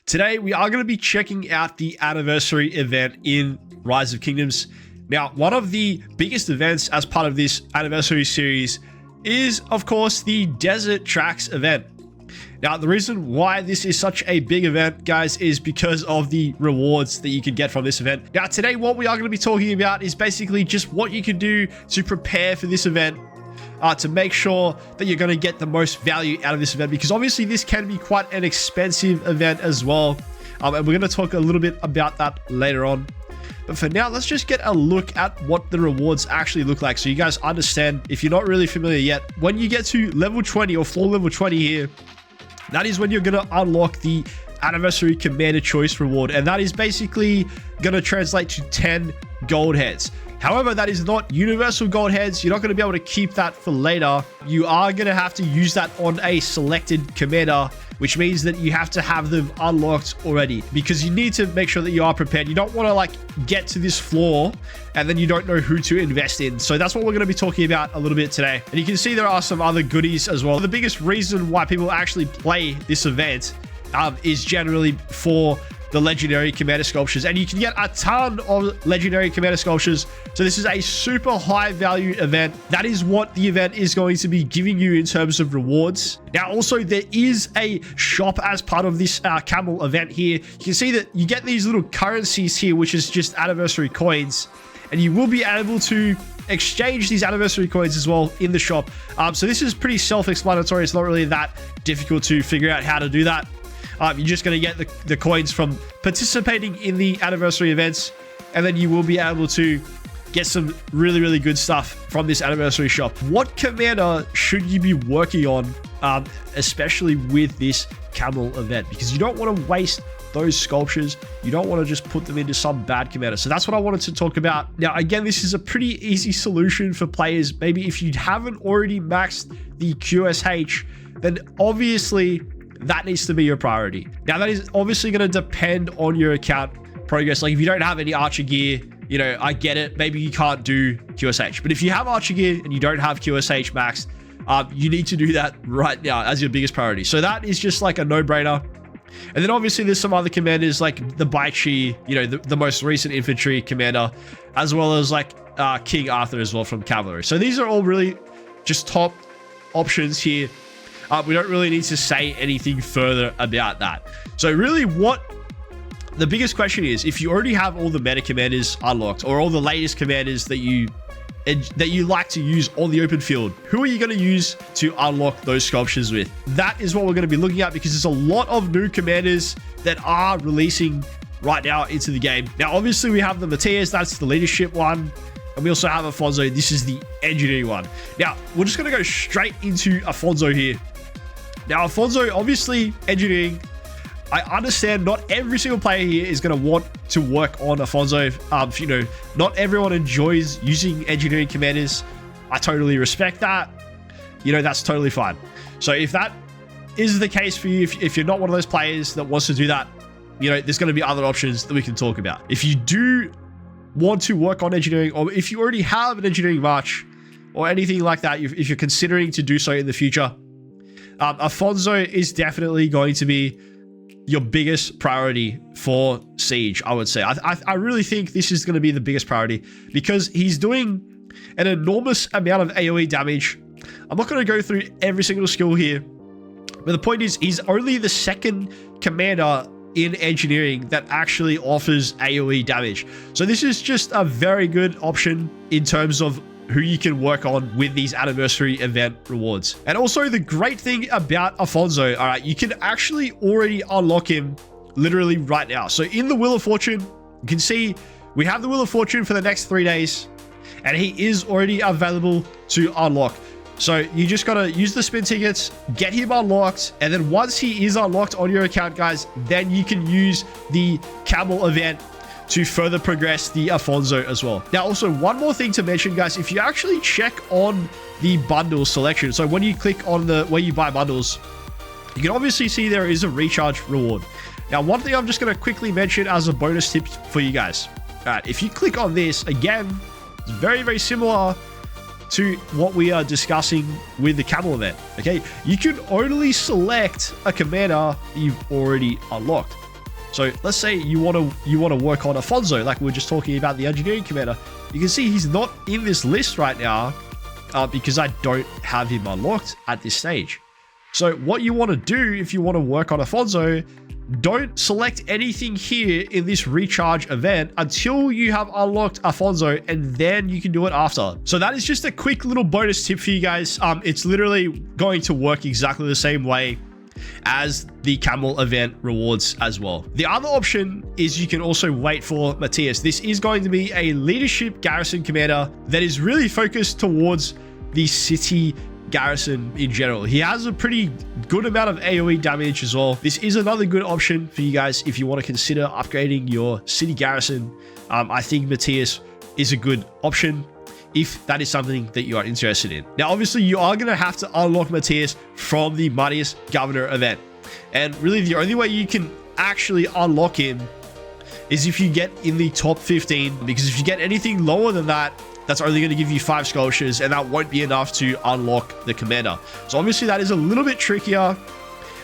Today, we are going to be checking out the anniversary event in Rise of Kingdoms. Now, one of the biggest events as part of this anniversary series is, of course, the Desert Tracks event. Now, the reason why this is such a big event, guys, is because of the rewards that you can get from this event. Now, today, what we are going to be talking about is basically just what you can do to prepare for this event, to make sure that you're going to get the most value out of this event, because obviously this can be quite an expensive event as well. And we're going to talk a little bit about that later on. But for now, let's just get a look at what the rewards actually look like, so you guys understand, if you're not really familiar yet. When you get to level 20 or floor level 20 here, that is when you're going to unlock the Anniversary Commander Choice reward, and that is basically going to translate to 10 gold heads. However, that is not universal gold heads. You're not going to be able to keep that for later. You are going to have to use that on a selected commander, which means that you have to have them unlocked already, because you need to make sure that you are prepared. You don't want to like get to this floor and then you don't know who to invest in. So that's what we're going to be talking about a little bit today. And you can see there are some other goodies as well. The biggest reason why people actually play this event is generally for the legendary commander sculptures, and you can get a ton of legendary commander sculptures. So this is a super high value event. That is what the event is going to be giving you in terms of rewards. Now, also, there is a shop as part of this Camel event here. You can see that you get these little currencies here, which is just anniversary coins, and you will be able to exchange these anniversary coins as well in the shop. So this is pretty self-explanatory. It's not really that difficult to figure out how to do that. You're just going to get the coins from participating in the anniversary events, and then you will be able to get some really, really good stuff from this anniversary shop. What commander should you be working on, especially with this Camel event? Because you don't want to waste those sculptures. You don't want to just put them into some bad commander. So that's what I wanted to talk about. Now, again, this is a pretty easy solution for players. Maybe if you haven't already maxed the QSH, then obviously that needs to be your priority. Now, that is obviously going to depend on your account progress. Like if you don't have any archer gear, you know, I get it. Maybe you can't do QSH. But if you have archer gear and you don't have QSH maxed, you need to do that right now as your biggest priority. So that is just like a no-brainer. And then obviously there's some other commanders like the Baichi, you know, the most recent infantry commander, as well as like King Arthur as well from cavalry. So these are all really just top options here. We don't really need to say anything further about that. So really what the biggest question is, if you already have all the meta commanders unlocked, or all the latest commanders that you like to use on the open field, who are you going to use to unlock those sculptures with? That is what we're going to be looking at, because there's a lot of new commanders that are releasing right now into the game. Now, obviously we have the Matias, that's the leadership one. And we also have Afonso, this is the engineering one. Now, we're just going to go straight into Afonso here. Now, Afonso, obviously, engineering. I understand not every single player here is going to want to work on Afonso. You know, not everyone enjoys using engineering commanders. I totally respect that. You know, that's totally fine. So if that is the case for you, if you're not one of those players that wants to do that, you know, there's going to be other options that we can talk about. If you do want to work on engineering, or if you already have an engineering march or anything like that, if you're considering to do so in the future, Afonso is definitely going to be your biggest priority for Siege, I would say. I really think this is going to be the biggest priority, because he's doing an enormous amount of AoE damage. I'm not going to go through every single skill here, but the point is, he's only the second commander in engineering that actually offers AoE damage. So this is just a very good option in terms of who you can work on with these anniversary event rewards. And also the great thing about Afonso, all right, you can actually already unlock him literally right now. So in the Wheel of Fortune, you can see we have the Wheel of Fortune for the next 3 days, and he is already available to unlock. So you just got to use the spin tickets, get him unlocked, and then once he is unlocked on your account, guys, then you can use the Camel event to further progress the Afonso as well. Now, also one more thing to mention, guys, if you actually check on the bundle selection, so when you click on the where you buy bundles, you can obviously see there is a recharge reward. Now, one thing I'm just going to quickly mention as a bonus tip for you guys. All right, if you click on this, again, it's very, very similar to what we are discussing with the Camel event. Okay, you can only select a commander you've already unlocked. So let's say you want to work on Afonso, like we were just talking about, the engineering commander. You can see he's not in this list right now because I don't have him unlocked at this stage. So what you want to do if you want to work on Afonso, don't select anything here in this recharge event until you have unlocked Afonso, and then you can do it after. So that is just a quick little bonus tip for you guys. It's literally going to work exactly the same way as the Camel event rewards as well. The other option is you can also wait for Matias. This is going to be a leadership garrison commander that is really focused towards the city garrison in general. He has a pretty good amount of AoE damage as well. This is another good option for you guys if you want to consider upgrading your city garrison. I think Matias is a good option if that is something that you are interested in. Now, obviously, you are going to have to unlock Matias from the Matias Governor event. And really, the only way you can actually unlock him is if you get in the top 15, because if you get anything lower than that, that's only going to give you 5 scholarships, and that won't be enough to unlock the commander. So obviously that is a little bit trickier.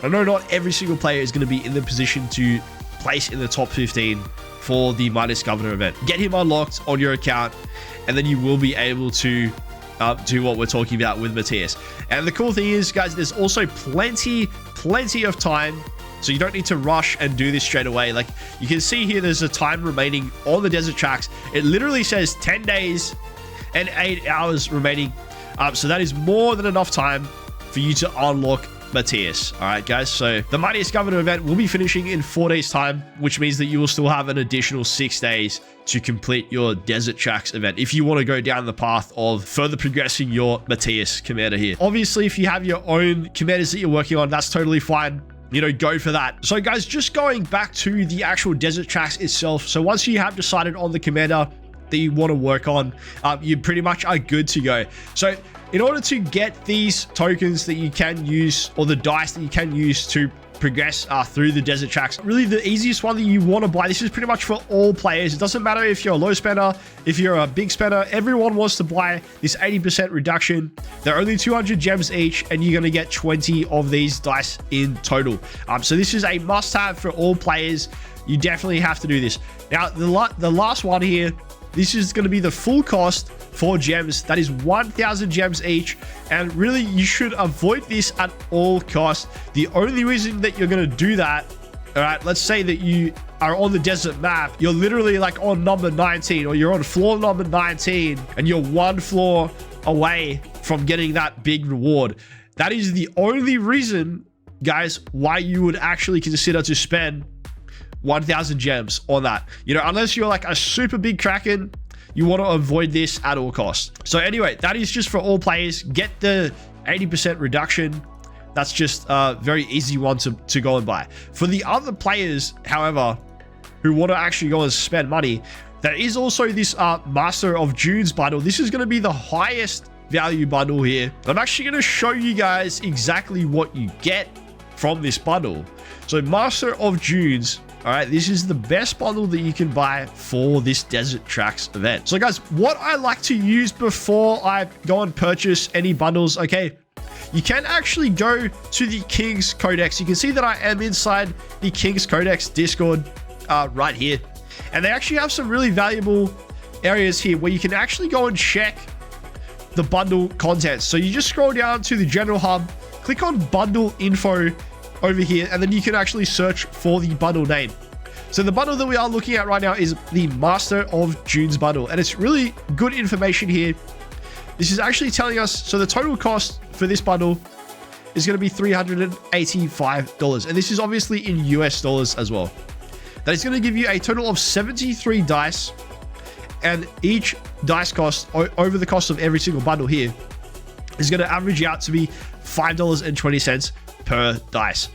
I know not every single player is going to be in the position to place in the top 15 for the Matias Governor event. Get him unlocked on your account, and then you will be able to do what we're talking about with Matias. And the cool thing is, guys, there's also plenty of time. So you don't need to rush and do this straight away. Like you can see here, there's a time remaining on the desert tracks. It literally says 10 days and 8 hours remaining. So that is more than enough time for you to unlock Matias. All right, guys. So the Matias Governor event will be finishing in 4 days time, which means that you will still have an additional 6 days to complete your desert tracks event if you want to go down the path of further progressing your Matias commander here. Obviously, if you have your own commanders that you're working on, that's totally fine. You know, go for that. So guys, just going back to the actual desert tracks itself. So once you have decided on the commander that you want to work on, you pretty much are good to go. So in order to get these tokens that you can use, or the dice that you can use to progress through the desert tracks, really the easiest one that you want to buy, this is pretty much for all players. It doesn't matter if you're a low spender, if you're a big spender, everyone wants to buy this 80% reduction. They're only 200 gems each, and you're going to get 20 of these dice in total. So this is a must-have for all players. You definitely have to do this. Now, the last one here, this is going to be the full cost for gems. That is 1,000 gems each, and really you should avoid this at all costs. The only reason that you're going to do that, all right, let's say that you are on the desert map, you're literally like on number 19, or you're on floor number 19, and you're 1 floor away from getting that big reward. That is the only reason, guys, why you would actually consider to spend 1,000 gems on that. You know, unless you're like a super big Kraken, you want to avoid this at all costs. So anyway, that is just for all players. Get the 80% reduction. That's just a very easy one to go and buy. For the other players, however, who want to actually go and spend money, there is also this Master of Dunes bundle. This is going to be the highest value bundle here. I'm actually going to show you guys exactly what you get from this bundle. So Master of Dunes, all right, this is the best bundle that you can buy for this Desert Tracks event. So guys, what I like to use before I go and purchase any bundles, okay, you can actually go to the King's Codex. You can see that I am inside the King's Codex Discord right here. And they actually have some really valuable areas here where you can actually go and check the bundle contents. So you just scroll down to the general hub, click on bundle info over here, and then you can actually search for the bundle name. So the bundle that we are looking at right now is the Master of Dunes bundle, and it's really good information here. This is actually telling us, so the total cost for this bundle is going to be $385, and this is obviously in US dollars as well. That is going to give you a total of 73 dice, and each dice cost over the cost of every single bundle here is going to average out to be $5.20 per dice.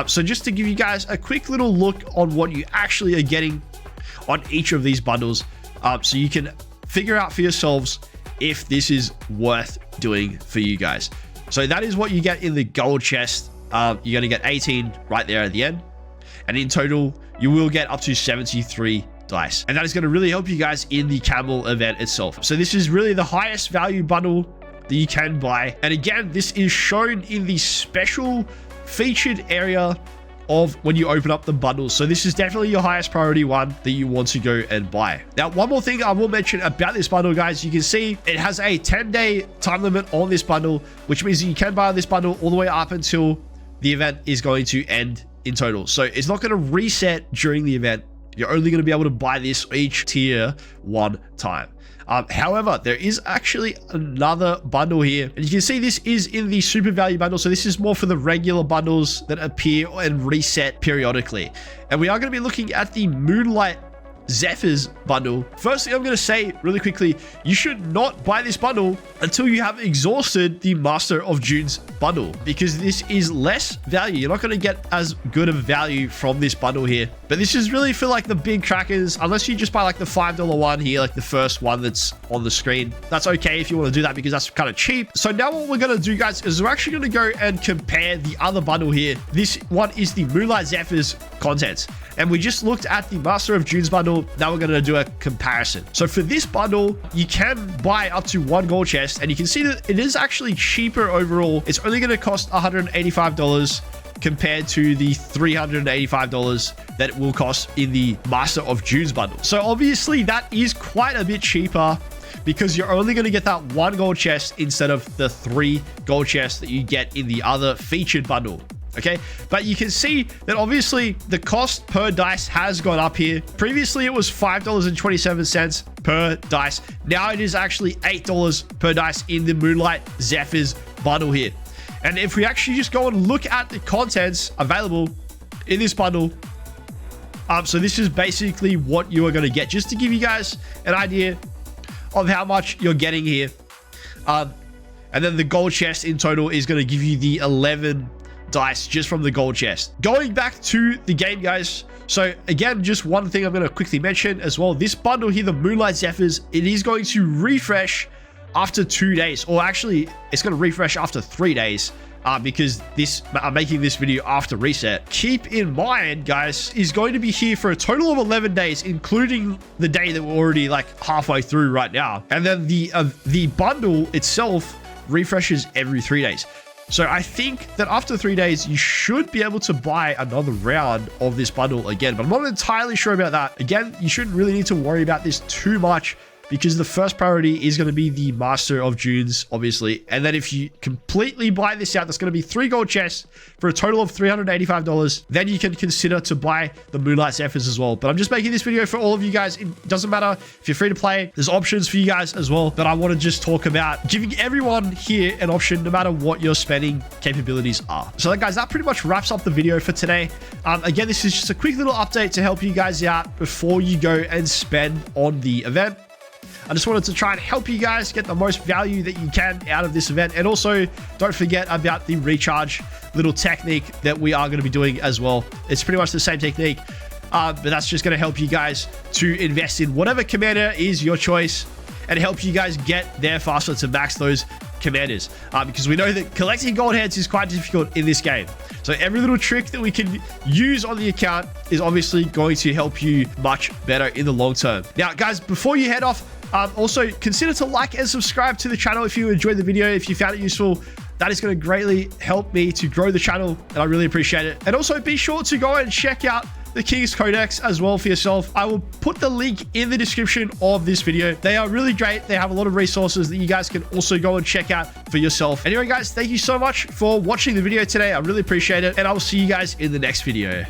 So just to give you guys a quick little look on what you actually are getting on each of these bundles, so you can figure out for yourselves if this is worth doing for you guys. So that is what you get in the gold chest. You're going to get 18 right there at the end, and in total you will get up to 73 dice, and that is going to really help you guys in the Camel event itself. So this is really the highest value bundle that you can buy, and again, this is shown in the special featured area of when you open up the bundles. So this is definitely your highest priority one that you want to go and buy. Now, one more thing I will mention about this bundle, guys, you can see it has a 10-day time limit on this bundle, which means you can buy this bundle all the way up until the event is going to end in total. So it's not going to reset during the event. You're only going to be able to buy this each tier one time. However, there is actually another bundle here, and you can see this is in the super value bundle. So this is more for the regular bundles that appear and reset periodically. And we are going to be looking at the Moonlight Zephyrs bundle. Firstly, I'm going to say really quickly, you should not buy this bundle until you have exhausted the Master of Dunes bundle, because this is less value. You're not going to get as good of value from this bundle here, but this is really for like the big crackers. Unless you just buy like the $5 one here, like the first one that's on the screen. That's okay if you want to do that, because that's kind of cheap. So now what we're going to do, guys, is we're actually going to go and compare the other bundle here. This one is the Moonlight Zephyrs content, and we just looked at the Master of Dunes bundle. Now we're going to do a comparison. So for this bundle, you can buy up to 1 gold chest, and you can see that it is actually cheaper overall. It's only going to cost $185 compared to the $385 that it will cost in the Master of Dunes bundle. So obviously that is quite a bit cheaper, because you're only going to get that 1 gold chest instead of the 3 gold chests that you get in the other featured bundle. Okay, but you can see that obviously the cost per dice has gone up here. Previously it was $5.27 per dice. Now it is actually $8 per dice in the Moonlight Zephyrs bundle here. And if we actually just go and look at the contents available in this bundle, so this is basically what you are going to get, just to give you guys an idea of how much you're getting here. And then the gold chest in total is going to give you the 11 dice just from the gold chest. Going back to the game, guys, so again, just one thing I'm going to quickly mention as well. This bundle here, the Moonlight Zephyrs, it is going to refresh after 2 days, or actually it's going to refresh after 3 days, because I'm making this video after reset. Keep in mind, guys, is going to be here for a total of 11 days, including the day that we're already like halfway through right now. And then the bundle itself refreshes every 3 days. So I think that after 3 days, you should be able to buy another round of this bundle again, but I'm not entirely sure about that. Again, you shouldn't really need to worry about this too much, because the first priority is going to be the Master of Dunes, obviously. And then if you completely buy this out, that's going to be 3 gold chests for a total of $385. Then you can consider to buy the Moonlight Zephyrs as well. But I'm just making this video for all of you guys. It doesn't matter if you're free to play. There's options for you guys as well. But I want to just talk about giving everyone here an option, no matter what your spending capabilities are. So guys, that pretty much wraps up the video for today. Again, this is just a quick little update to help you guys out before you go and spend on the event. I just wanted to try and help you guys get the most value that you can out of this event. And also, don't forget about the recharge little technique that we are going to be doing as well. It's pretty much the same technique, but that's just going to help you guys to invest in whatever commander is your choice and help you guys get there faster to max those commanders, because we know that collecting gold heads is quite difficult in this game. So every little trick that we can use on the account is obviously going to help you much better in the long term. Now, guys, before you head off, also consider to like and subscribe to the channel if you enjoyed the video. If you found it useful, that is going to greatly help me to grow the channel, and I really appreciate it. And also be sure to go and check out the King's Codex as well for yourself. I will put the link in the description of this video. They are really great. They have a lot of resources that you guys can also go and check out for yourself. Anyway, guys, thank you so much for watching the video today. I really appreciate it, and I will see you guys in the next video.